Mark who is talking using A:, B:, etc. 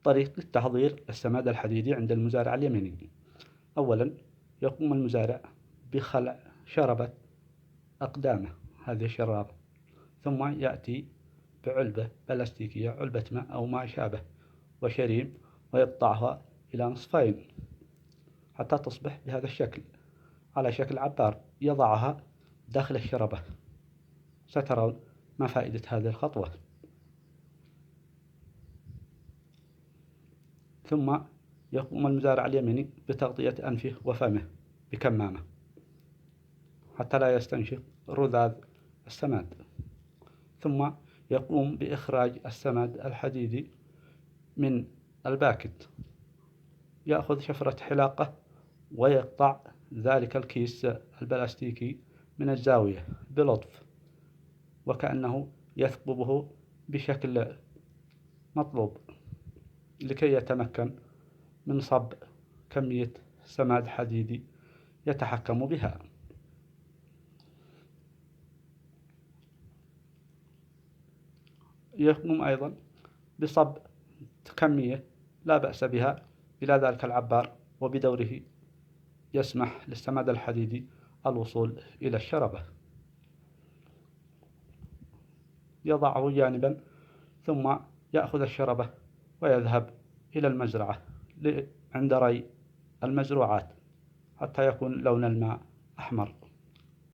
A: طريقة تحضير السماد الحديدي عند المزارع اليمني. أولا يقوم المزارع بخلع شربة أقدامه هذه الشرابة، ثم يأتي بعلبة بلاستيكية، علبة ماء أو ما شابه، وشريم، ويقطعها إلى نصفين حتى تصبح بهذا الشكل على شكل عبار، يضعها داخل الشربة. سترون ما فائدة هذه الخطوة. ثم يقوم المزارع اليمني بتغطية أنفه وفمه بكمامة حتى لا يستنشق رذاذ السماد. ثم يقوم بإخراج السماد الحديدي من الباكت، يأخذ شفرة حلاقة ويقطع ذلك الكيس البلاستيكي من الزاوية بلطف، وكأنه يثقبه بشكل مطلوب لكي يتمكن من صب كمية سماد حديدي يتحكم بها. يقوم أيضا بصب كمية لا بأس بها إلى ذلك العبار، وبدوره يسمح للسماد الحديدي الوصول إلى الشربة. يضعه جانبا ثم يأخذ الشربة ويذهب إلى المزرعة عند ري المزروعات حتى يكون لون الماء أحمر.